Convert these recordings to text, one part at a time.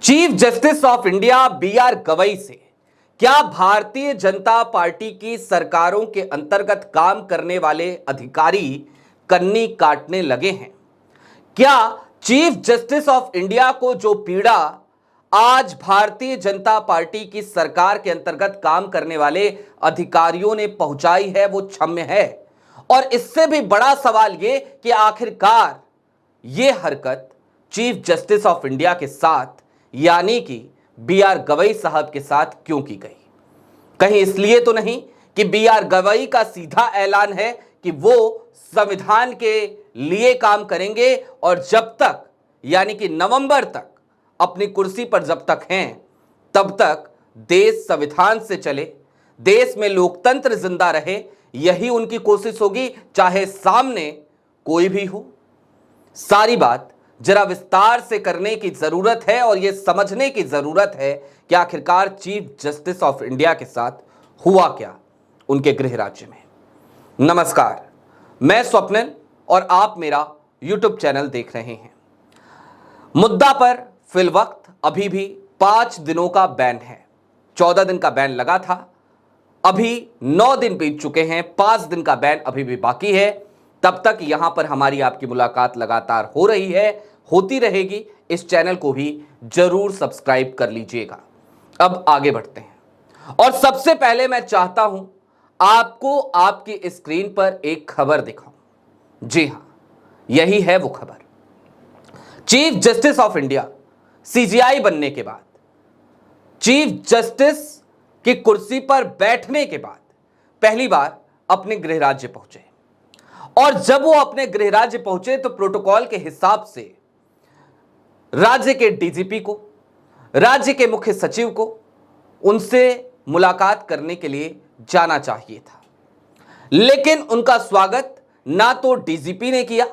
Chief justice of India B R. Gavai से क्या Bharatiya Janata party की सरकारों के अंतर्गत काम करने वाले अधिकारी कन्नी काटने लगे हैं? क्या चीफ जस्टिस ऑफ इंडिया को जो पीड़ा आज भारतीय जनता पार्टी की सरकार के अंतर्गत काम करने वाले अधिकारियों ने पहुंचाई है वो क्षम्य है? और इससे भी बड़ा सवाल ये कि आखिरकार ये हरकत चीफ जस्टिस ऑफ इंडिया के साथ यानी कि बी.आर. गवई साहब के साथ क्यों की गई? कहीं इसलिए तो नहीं कि बी.आर. गवई का सीधा ऐलान है कि वो संविधान के लिए काम करेंगे और जब तक यानी कि नवंबर तक अपनी कुर्सी पर जब तक हैं तब तक देश संविधान से चले, देश में लोकतंत्र जिंदा रहे, यही उनकी कोशिश होगी, चाहे सामने कोई भी हो। सारी बात जरा विस्तार से करने की जरूरत है और यह समझने की जरूरत है कि आखिरकार चीफ जस्टिस ऑफ इंडिया के साथ हुआ क्या उनके गृह राज्य में। नमस्कार, मैं स्वप्निल और आप मेरा यूट्यूब चैनल देख रहे हैं। मुद्दा पर फिलवक्त अभी भी 5 दिनों का बैन है। 14 दिन का बैन लगा था, अभी 9 दिन बीत चुके हैं, 5 दिन का बैन अभी भी बाकी है। तब तक यहां पर हमारी आपकी मुलाकात लगातार हो रही है, होती रहेगी। इस चैनल को भी जरूर सब्सक्राइब कर लीजिएगा। अब आगे बढ़ते हैं और सबसे पहले मैं चाहता हूं आपको आपकी स्क्रीन पर एक खबर दिखाऊं। जी हां, यही है वो खबर। Chief justice of India CGI बनने के बाद, चीफ जस्टिस की कुर्सी पर बैठने के बाद पहली बार अपने गृह राज्य पहुंचे और जब वो अपने गृह राज्य पहुंचे तो प्रोटोकॉल के हिसाब से राज्य के डीजीपी को, राज्य के मुख्य सचिव को उनसे मुलाकात करने के लिए जाना चाहिए था, लेकिन उनका स्वागत ना तो डीजीपी ने किया,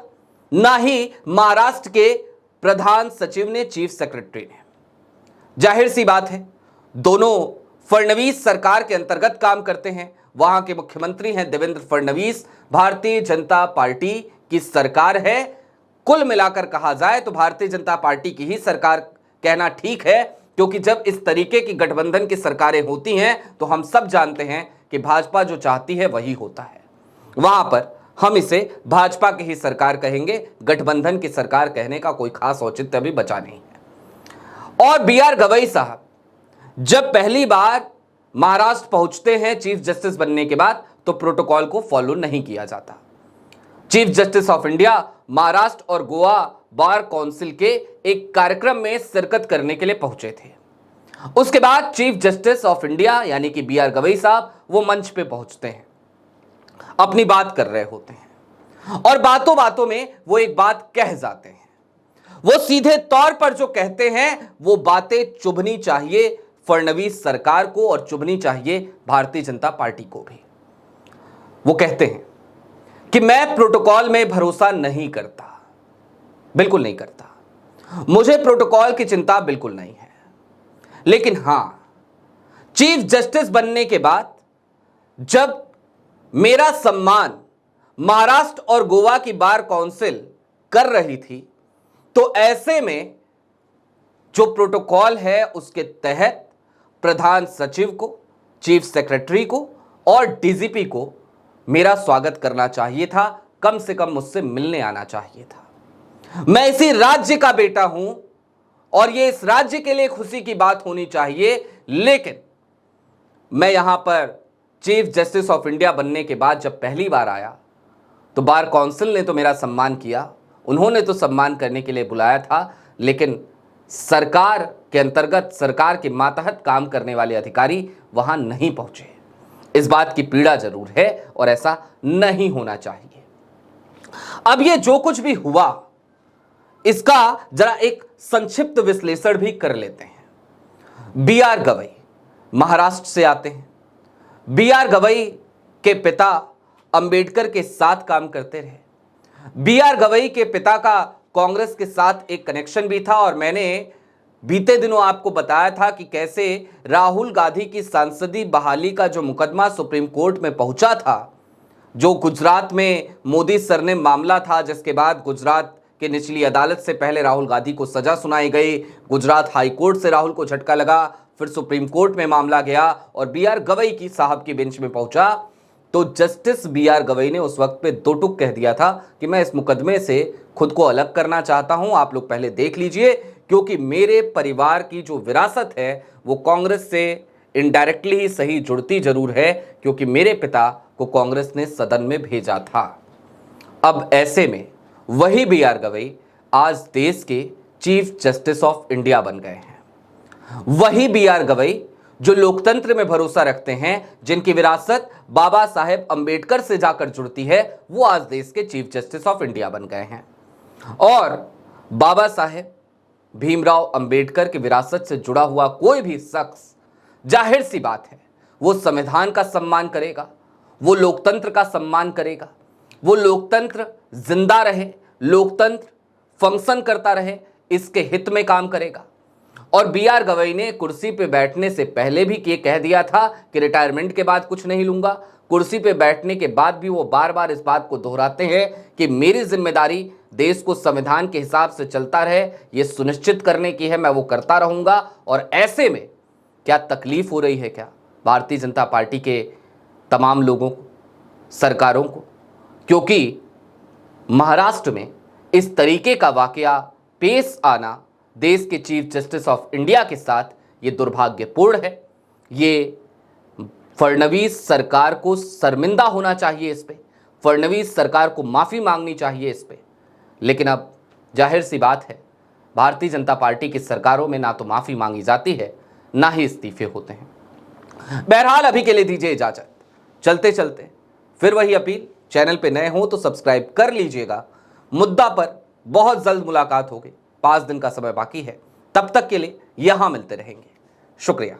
ना ही महाराष्ट्र के प्रधान सचिव ने, चीफ सेक्रेटरी ने। जाहिर सी बात है, दोनों फडणवीस सरकार के अंतर्गत काम करते हैं। वहां के मुख्यमंत्री हैं देवेंद्र फडणवीस, भारतीय जनता पार्टी की सरकार है। कुल मिलाकर कहा जाए तो भारतीय जनता पार्टी की ही सरकार कहना ठीक है, क्योंकि जब इस तरीके की गठबंधन की सरकारें होती हैं तो हम सब जानते हैं कि भाजपा जो चाहती है वही होता है। वहां पर हम इसे भाजपा की ही सरकार कहेंगे, गठबंधन की सरकार कहने का कोई खास औचित्य अभी बचा नहीं है। और बी.आर. गवई साहब जब पहली बार महाराष्ट्र पहुंचते हैं चीफ जस्टिस बनने के बाद, तो प्रोटोकॉल को फॉलो नहीं किया जाता। Chief justice of India Maharashtra और गोवा बार काउंसिल के एक कार्यक्रम में शिरकत करने के लिए पहुंचे थे। उसके बाद चीफ जस्टिस ऑफ इंडिया यानी कि बी.आर. गवई साहब वो मंच पे पहुंचते हैं, अपनी बात कर रहे होते हैं और बातों बातों में वो एक बात कह जाते हैं। वो सीधे तौर पर जो कहते हैं वो बातें चुभनी चाहिए फडणवीस सरकार को और चुभनी चाहिए भारतीय जनता पार्टी को भी। वो कहते हैं कि मैं प्रोटोकॉल में भरोसा नहीं करता, बिल्कुल नहीं करता, मुझे प्रोटोकॉल की चिंता बिल्कुल नहीं है, लेकिन हां, चीफ जस्टिस बनने के बाद जब मेरा सम्मान महाराष्ट्र और गोवा की बार काउंसिल कर रही थी, तो ऐसे में जो प्रोटोकॉल है उसके तहत प्रधान सचिव को, चीफ सेक्रेटरी को और डीजीपी को मेरा स्वागत करना चाहिए था, कम से कम मुझसे मिलने आना चाहिए था। मैं इसी राज्य का बेटा हूं और ये इस राज्य के लिए खुशी की बात होनी चाहिए, लेकिन मैं यहां पर चीफ जस्टिस ऑफ इंडिया बनने के बाद जब पहली बार आया तो बार काउंसिल ने तो मेरा सम्मान किया, उन्होंने तो सम्मान करने के लिए बुलाया था, लेकिन सरकार के अंतर्गत, सरकार के मातहत काम करने वाले अधिकारी वहां नहीं पहुंचे। इस बात की पीड़ा जरूर है और ऐसा नहीं होना चाहिए। अब ये जो कुछ भी हुआ इसका जरा एक संक्षिप्त विश्लेषण भी कर लेते हैं। बी.आर. गवई महाराष्ट्र से आते हैं। बी.आर. गवई के पिता अंबेडकर के साथ काम करते रहे। बी.आर. गवई के पिता का कांग्रेस के साथ एक कनेक्शन भी था और मैंने बीते दिनों आपको बताया था कि कैसे राहुल गांधी की सांसदीय बहाली का जो मुकदमा सुप्रीम कोर्ट में पहुंचा था, जो गुजरात में मोदी सर ने मामला था, जिसके बाद गुजरात कि निचली अदालत से पहले राहुल गांधी को सजा सुनाई गई, गुजरात हाई कोर्ट से राहुल को झटका लगा, फिर सुप्रीम कोर्ट में मामला गया और बी.आर. गवई की साहब की बेंच में पहुंचा तो जस्टिस बी.आर. गवई ने उस वक्त पे दो टूक कह दिया था कि मैं इस मुकदमे से खुद को अलग करना चाहता हूं, आप लोग पहले देख लीजिए, क्योंकि मेरे परिवार की जो विरासत है वो कांग्रेस से इनडायरेक्टली ही सही जुड़ती जरूर है, क्योंकि मेरे पिता को कांग्रेस ने सदन में भेजा था। अब ऐसे में वही बी.आर. गवई आज देश के चीफ जस्टिस ऑफ इंडिया बन गए हैं। वही बी.आर. गवई जो लोकतंत्र में भरोसा रखते हैं, जिनकी विरासत बाबा साहेब अंबेडकर से जाकर जुड़ती है, वो आज देश के चीफ जस्टिस ऑफ इंडिया बन गए हैं। और बाबा साहेब भीमराव अंबेडकर की विरासत से जुड़ा हुआ कोई भी शख्स, जाहिर सी बात है, वो संविधान का सम्मान करेगा, वो लोकतंत्र का सम्मान करेगा, वो लोकतंत्र जिंदा रहे, लोकतंत्र फंक्शन करता रहे, इसके हित में काम करेगा। और बी.आर. गवई ने कुर्सी पे बैठने से पहले भी ये कह दिया था कि रिटायरमेंट के बाद कुछ नहीं लूंगा। कुर्सी पे बैठने के बाद भी वो बार बार इस बात को दोहराते हैं कि मेरी जिम्मेदारी देश को संविधान के हिसाब से चलता रहे, ये सुनिश्चित करने की है, मैं वो करता रहूंगा। और ऐसे में क्या तकलीफ हो रही है क्या भारतीय जनता पार्टी के तमाम लोगों को, सरकारों को? क्योंकि महाराष्ट्र में इस तरीके का वाकया पेश आना देश के चीफ जस्टिस ऑफ इंडिया के साथ ये दुर्भाग्यपूर्ण है। ये फडणवीस सरकार को शर्मिंदा होना चाहिए इस पे, फडणवीस सरकार को माफ़ी मांगनी चाहिए इस पे। लेकिन अब जाहिर सी बात है, भारतीय जनता पार्टी की सरकारों में ना तो माफ़ी मांगी जाती है, ना ही इस्तीफे होते हैं। बहरहाल अभी के लिए दीजिए इजाजत। चलते चलते फिर वही अपील, चैनल पे नए हो तो सब्सक्राइब कर लीजिएगा। मुद्दा पर बहुत जल्द मुलाकात होगी, 5 दिन का समय बाकी है, तब तक के लिए यहां मिलते रहेंगे। शुक्रिया।